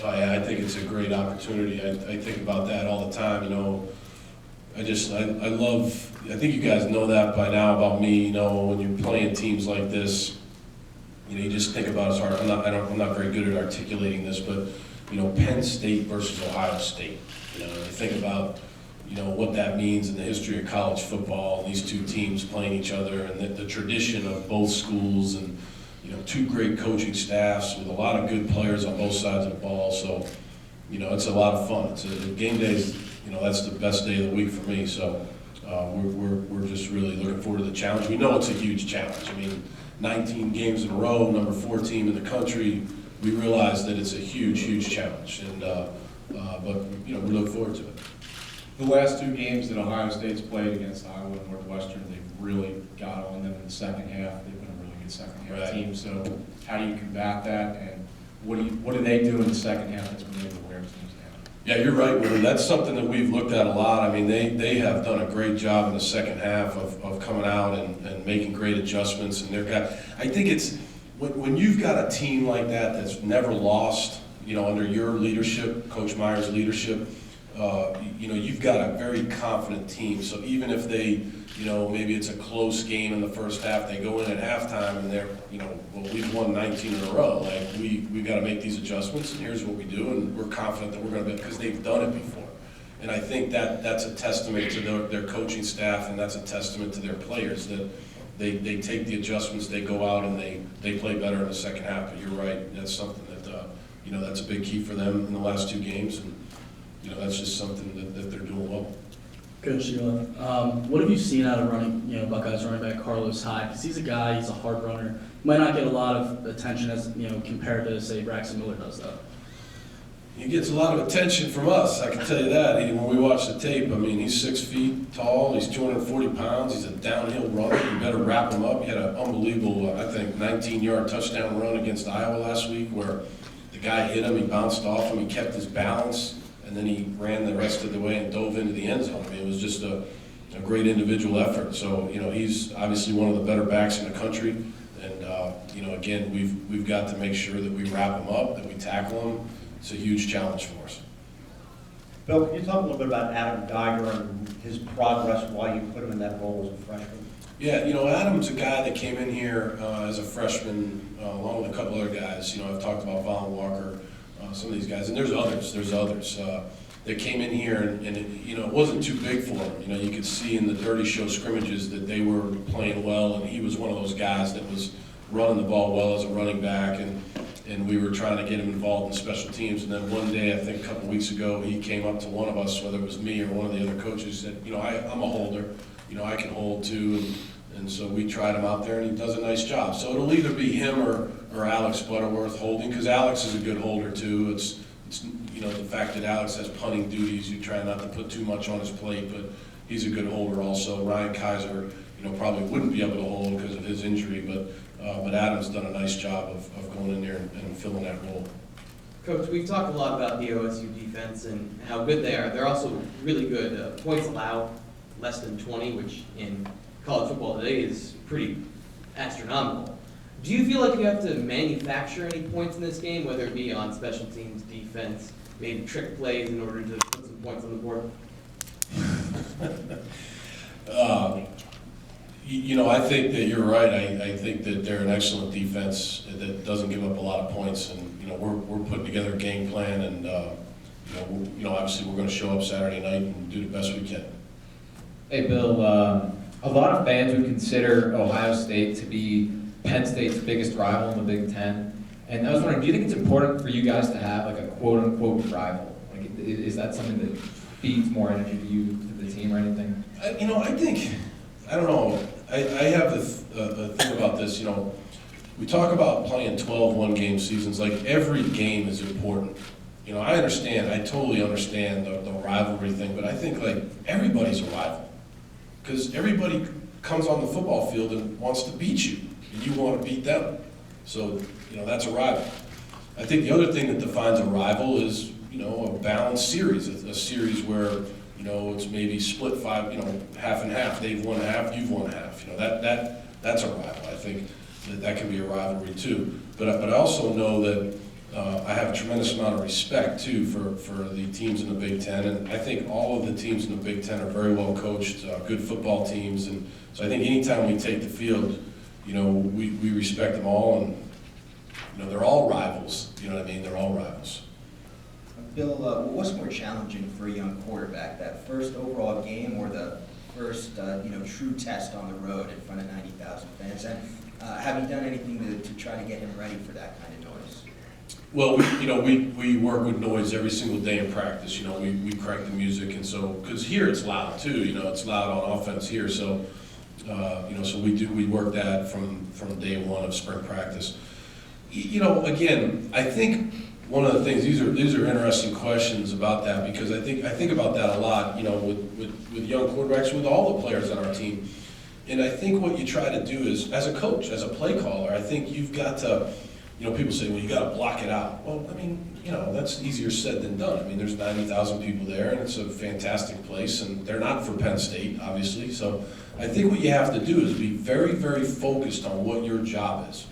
Oh yeah, I think it's a great opportunity. I think about that all the time, you know. I love, I think you guys know that by now about me, you know, when you're playing teams like this, you know, you just think about it as hard. I'm not very good at articulating this, but, you know, Penn State versus Ohio State. You know, you think about, you know, what that means in the history of college football, and these two teams playing each other, and the tradition of both schools, and, you know, two great coaching staffs with a lot of good players on both sides of the ball. So, you know, it's a lot of fun. It's game days, you know, that's the best day of the week for me. So we're just really looking forward to the challenge. We know it's a huge challenge. I mean, 19 games in a row, number 4 team in the country. We realize that it's a huge, huge challenge, and but you know, we look forward to it. The last 2 games that Ohio State's played against Iowa and Northwestern, they've really got on them in the second half. They've been a really good second half team. So how do you combat that, and what do they do in the second half that's been able to wear teams down? Yeah, you're right, Willie. That's something that we've looked at a lot. I mean, they have done a great job in the second half of coming out and making great adjustments. And I think it's when you've got a team like that that's never lost, you know, under your leadership, Coach Meyer's leadership, you know, you've got a very confident team. So even if they, you know, maybe it's a close game in the first half, they go in at halftime and they're, you know, well, we've won 19 in a row. Like, we've got to make these adjustments, and here's what we do, and we're confident that we're going to be, because they've done it before. And I think that's a testament to their coaching staff, and that's a testament to their players, that they take the adjustments, they go out, and they play better in the second half. But you're right, that's something that, you know, that's a big key for them in the last 2 games. And, you know, that's just something that they're doing well. Coach Sheila, what have you seen out of Buckeyes running back Carlos Hyde? Because he's a hard runner. Might not get a lot of attention as, you know, compared to, say, Braxton Miller does, though. He gets a lot of attention from us, I can tell you that. When we watch the tape, I mean, he's 6 feet tall, he's 240 pounds, he's a downhill runner. You better wrap him up. He had an unbelievable, I think, 19-yard touchdown run against Iowa last week, where the guy hit him, he bounced off him, he kept his balance, and then he ran the rest of the way and dove into the end zone. I mean, it was just a great individual effort. So, you know, he's obviously one of the better backs in the country. And, you know, again, we've got to make sure that we wrap him up, that we tackle him. It's a huge challenge for us. Bill, can you talk a little bit about Adam Geiger and his progress, why you put him in that role as a freshman? Yeah, you know, Adam's a guy that came in here as a freshman, along with a couple other guys. You know, I've talked about Von Walker, some of these guys, and there's others that came in here, and it, you know, it wasn't too big for him. You know, you could see in the Dirty Show scrimmages that they were playing well, and he was one of those guys that was running the ball well as a running back, and we were trying to get him involved in special teams. And then one day, I think a couple weeks ago, he came up to one of us, whether it was me or one of the other coaches, said, you know, I'm a holder, you know, I can hold too. And so we tried him out there, and he does a nice job. So it'll either be him or Alex Butterworth holding, because Alex is a good holder too. It's you know, the fact that Alex has punting duties, you try not to put too much on his plate, but he's a good holder also. Ryan Kaiser, you know, probably wouldn't be able to hold because of his injury, but Adam's done a nice job of going in there and filling that role. Coach, we've talked a lot about the OSU defense and how good they are. They're also really good. Points allowed, less than 20, which in college football today is pretty astronomical. Do you feel like you have to manufacture any points in this game, whether it be on special teams, defense, maybe trick plays in order to put some points on the board? You know, I think that you're right. I think that they're an excellent defense that doesn't give up a lot of points, and you know, we're putting together a game plan, and you know, obviously we're going to show up Saturday night and do the best we can. Hey, Bill. A lot of fans would consider Ohio State to be Penn State's biggest rival in the Big Ten, and I was wondering, do you think it's important for you guys to have like a quote-unquote rival? Like, is that something that feeds more energy to you, to the team, or anything? You know, I don't know. I have the thing about this. You know, we talk about playing 12 one-game seasons. Like, every game is important. You know, I totally understand the rivalry thing, but I think like everybody's a rival, because everybody comes on the football field and wants to beat you, and you want to beat them. So, you know, that's a rival. I think the other thing that defines a rival is, you know, a balanced series, a series where, you know, it's maybe split five, you know, half and half. They've won half, you've won half. You know, that's a rival. I think that can be a rivalry too. But I also know that I have a tremendous amount of respect too for the teams in the Big Ten, and I think all of the teams in the Big Ten are very well coached, good football teams, and so I think anytime we take the field, you know, we respect them all, and you know, they're all rivals. You know what I mean? They're all rivals. Bill, what's more challenging for a young quarterback, that first overall game or the first, true test on the road in front of 90,000 fans? And have you done anything to try to get him ready for that kind of noise? Well, we work with noise every single day in practice. You know, we crank the music, and so because here it's loud too. You know, it's loud on offense here, so so we work that from day one of spring practice. You know, again, I think one of the things, these are interesting questions about that, because I think about that a lot, you know, with young quarterbacks, with all the players on our team. And I think what you try to do is, as a coach, as a play caller, I think you've got to, you know, people say, well, you got to block it out. Well, I mean, you know, that's easier said than done. I mean, there's 90,000 people there, and it's a fantastic place, and they're not for Penn State, obviously. So I think what you have to do is be very, very focused on what your job is.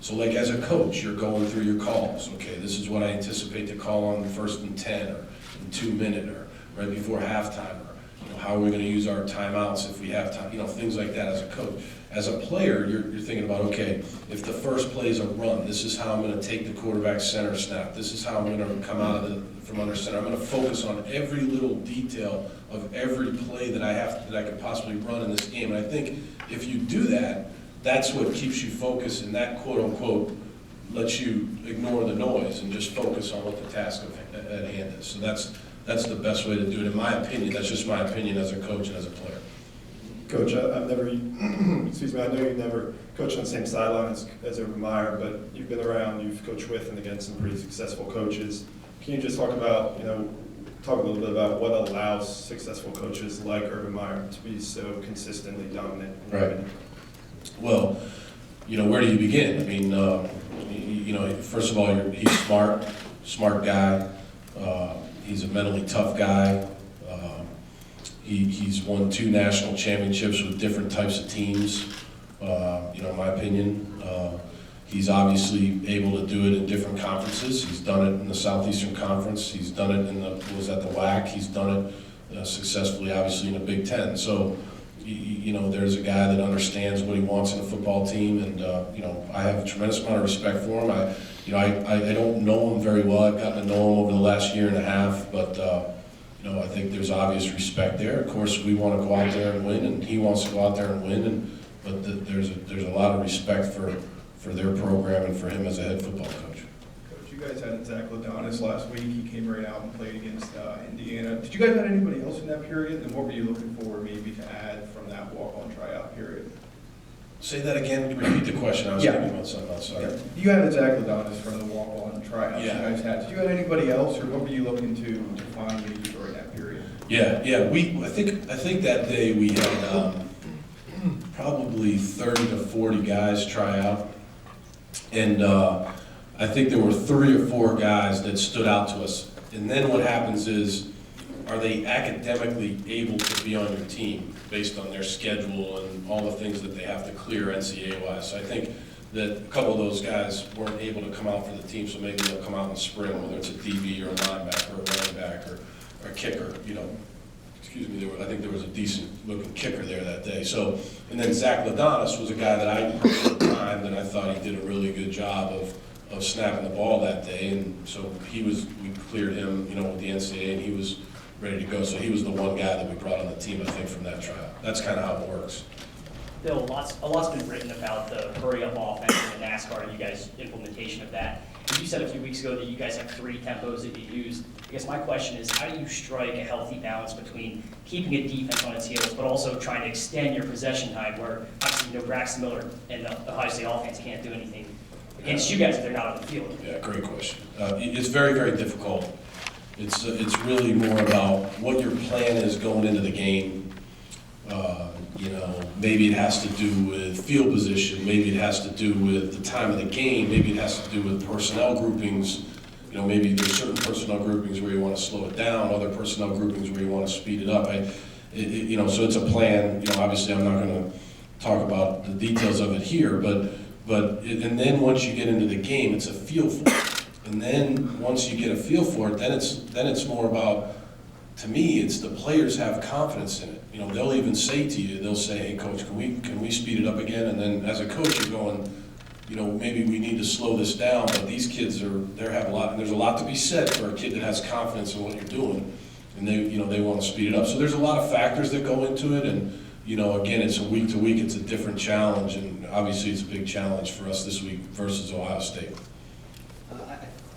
So like as a coach, you're going through your calls. Okay, this is what I anticipate to call on the 1st and 10, or in 2 minute, or right before halftime, or you know, how are we going to use our timeouts if we have time, you know, things like that as a coach. As a player, you're thinking about, okay, if the first play is a run, this is how I'm going to take the quarterback center snap. This is how I'm going to come out of from under center. I'm going to focus on every little detail of every play that I could possibly run in this game. And I think if you do that, that's what keeps you focused, and that quote-unquote lets you ignore the noise and just focus on what the task at hand is. So that's the best way to do it, in my opinion. That's just my opinion as a coach and as a player. Coach, I've never, excuse me, I know you've never coached on the same sideline as Urban Meyer, but you've been around, you've coached with and against some pretty successful coaches. Can you just talk about, talk a little bit about what allows successful coaches like Urban Meyer to be so consistently dominant? Right. Well, where do you begin? I mean, first of all, he's smart guy. He's a mentally tough guy. He's won 2 national championships with different types of teams, in my opinion. He's obviously able to do it in different conferences. He's done it in the Southeastern Conference. He's done it in the WAC. He's done it successfully, obviously, in the Big Ten. So, there's a guy that understands what he wants in a football team, and, I have a tremendous amount of respect for him. I don't know him very well. I've gotten to know him over the last year and a half, but, I think there's obvious respect there. Of course, we want to go out there and win, and he wants to go out there and win, but there's a lot of respect for their program and for him as a head football coach. Coach, you guys had Zach Ladonis last week. He came right out and played against Indiana. Did you guys have anybody else in that period? And what were you looking for maybe to add from that walk-on tryout period? Say that again. Repeat the question. I was thinking about something else. Sorry. Yeah. You had Zach Ladonis from the walk-on tryout you guys had. Did you have anybody else, or what were you looking to find maybe during that period? Yeah. I think that day we had probably 30 to 40 guys try out. And I think there were 3 or 4 guys that stood out to us. And then what happens is, are they academically able to be on your team based on their schedule and all the things that they have to clear NCAA-wise? So I think that a couple of those guys weren't able to come out for the team, so maybe they'll come out in the spring, whether it's a DB or a linebacker or a running back or a kicker, Excuse me, I think there was a decent-looking kicker there that day. So, and then Zach Ladonis was a guy that I timed, and I thought he did a really good job of snapping the ball that day. And so we cleared him, with the NCAA, and he was ready to go. So he was the one guy that we brought on the team, I think, from that tryout. That's kind of how it works. Bill, a lot's been written about the hurry-up offense and the NASCAR and you guys' implementation of that. You said a few weeks ago that you guys have 3 tempos that you use. I guess my question is, how do you strike a healthy balance between keeping a defense on its heels, but also trying to extend your possession time, where obviously Braxton Miller and the Ohio State offense can't do anything against you guys if they're not on the field? Yeah, great question. It's very, very difficult. It's really more about what your plan is going into the game. Maybe it has to do with field position. Maybe it has to do with the time of the game. Maybe it has to do with personnel groupings. Maybe there's certain personnel groupings where you want to slow it down, other personnel groupings where you want to speed it up. So it's a plan. Obviously I'm not going to talk about the details of it here, but and then once you get into the game, it's a feel for it. And then, once you get a feel for it, then it's more about, to me, it's the players have confidence in it. You know, they'll even say to you, they'll say, hey, coach, can we speed it up again? And then as a coach, you're going, you know, maybe we need to slow this down, but these kids have a lot, and there's a lot to be said for a kid that has confidence in what you're doing, and they want to speed it up. So there's a lot of factors that go into it, and, you know, again, it's a week to week, it's a different challenge, and obviously it's a big challenge for us this week versus Ohio State.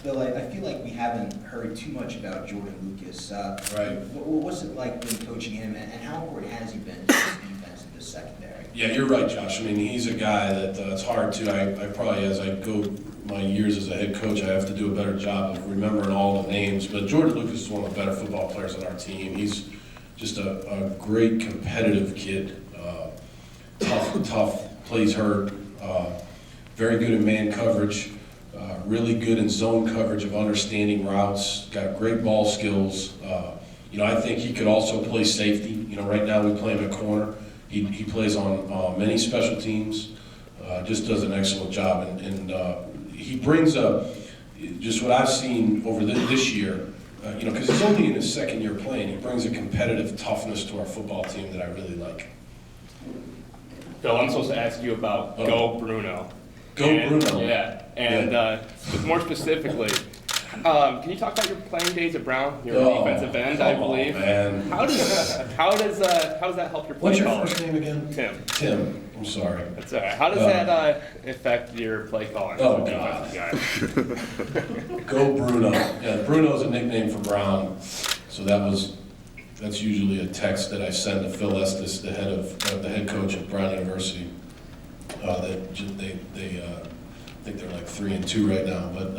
Bill, I feel like we haven't heard too much about Jordan Lucas. Right. What's it like been coaching him, and how important has he been to this defense in this secondary? Yeah, you're right, Josh. I mean, he's a guy that it's hard to, I probably, as I go my years as a head coach, I have to do a better job of remembering all the names. But Jordan Lucas is one of the better football players on our team. He's just a great competitive kid. Tough, plays hurt, very good in man coverage, really good in zone coverage of understanding routes, got great ball skills. You know, I think he could also play safety. You know, right now we play him at corner. He plays on many special teams, just does an excellent job. And he brings just what I've seen over this year, you know, because he's only in his second year playing, he brings a competitive toughness to our football team that I really like. Bill, I'm supposed to ask you about Go Bruno. Bruno. Yeah, and more specifically, can you talk about your playing days at Brown? You're a defensive end, I believe. Man. How does that help your play? What's your calling? first name again? Tim. Tim. I'm sorry. That's all right. How does that affect your play calling? Oh, as a God. defensive guy? Go Bruno. Yeah, Bruno's a nickname for Brown, so that's usually a text that I send to Phil Estes, the head coach of Brown University. I think they're like 3-2 right now, but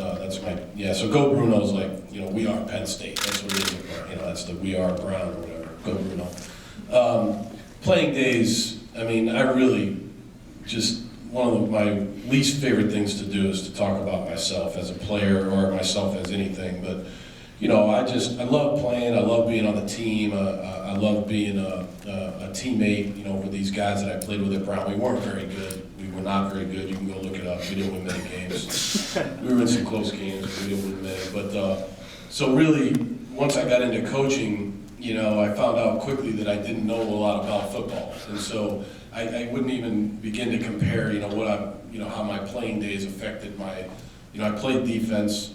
so Go Bruno's like, you know, we are Penn State. That's what it is. You know, that's the we are Brown or whatever. Go Bruno. Playing days, I mean, I really just, one of my least favorite things to do is to talk about myself as a player or myself as anything, but you know, I love playing, I love being on the team, I love being a teammate, you know, with these guys that I played with at Brown. We weren't very good, we were not very good, you can go look it up, we didn't win many games. We were in some close games, but we didn't win many. But, so really, once I got into coaching, you know, I found out quickly that I didn't know a lot about football. And so I wouldn't even begin to compare, you know, how my playing days affected my, you know, I played defense,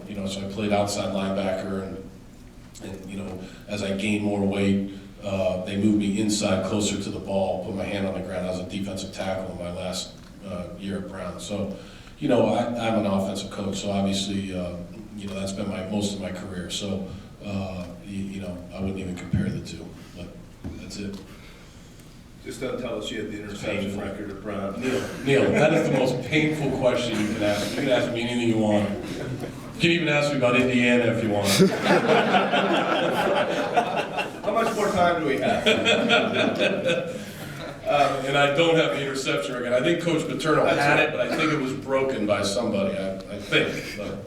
you know, so I played outside linebacker, and you know, as I gained more weight, they moved me inside closer to the ball, put my hand on the ground. I was a defensive tackle in my last year at Brown. So, you know, I'm an offensive coach, so obviously, you know, that's been most of my career. So, you know, I wouldn't even compare the two, but that's it. Just don't tell us you had the interception record at Brown. Neil, that is the most painful question you can ask. You can ask me anything you want. You can even ask me about Indiana if you want. How much more time do we have? And I don't have the interception record. I think Coach Paterno had it, but I think it was broken by somebody. I think. But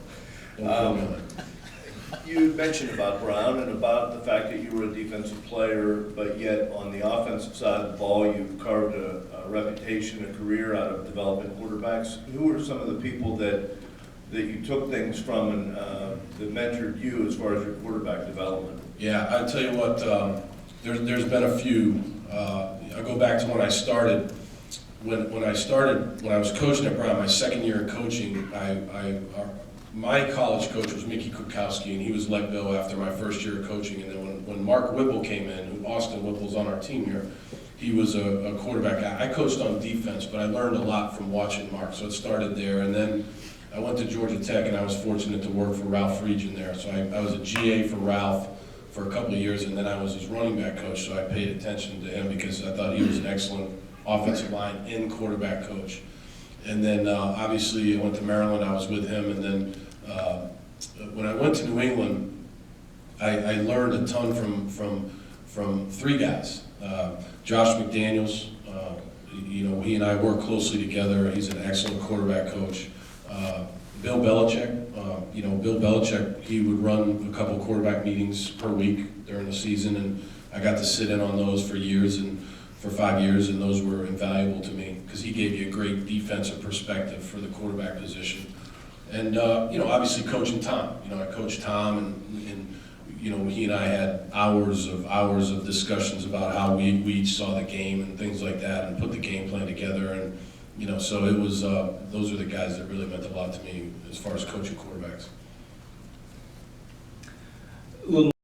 You mentioned about Brown and about the fact that you were a defensive player, but yet on the offensive side of the ball, you've carved a reputation, a career out of developing quarterbacks. Who are some of the people that you took things from and that mentored you as far as your quarterback development? Yeah, I'll tell you what, there's been a few. I go back to when I started. When I was coaching at Brown, my second year in coaching, my college coach was Mickey Kukowski, and he was let go after my first year of coaching. And then when Mark Whipple came in, Austin Whipple's on our team here, he was a quarterback guy. I coached on defense, but I learned a lot from watching Mark, so it started there. And then I went to Georgia Tech, and I was fortunate to work for Ralph Region there. So I was a GA for Ralph for a couple of years, and then I was his running back coach, so I paid attention to him because I thought he was an excellent offensive line and quarterback coach. And then obviously I went to Maryland, I was with him, and then when I went to New England, I learned a ton from three guys. Josh McDaniels, you know, he and I work closely together. He's an excellent quarterback coach. Bill Belichick, you know, Bill Belichick, he would run a couple quarterback meetings per week during the season, and I got to sit in on those for 5 years, and those were invaluable to me because he gave you a great defensive perspective for the quarterback position. And, you know, obviously coaching Tom. You know, I coached Tom, and you know, he and I had hours of discussions about how we each saw the game and things like that, and put the game plan together. And, you know, so it was, those are the guys that really meant a lot to me as far as coaching quarterbacks.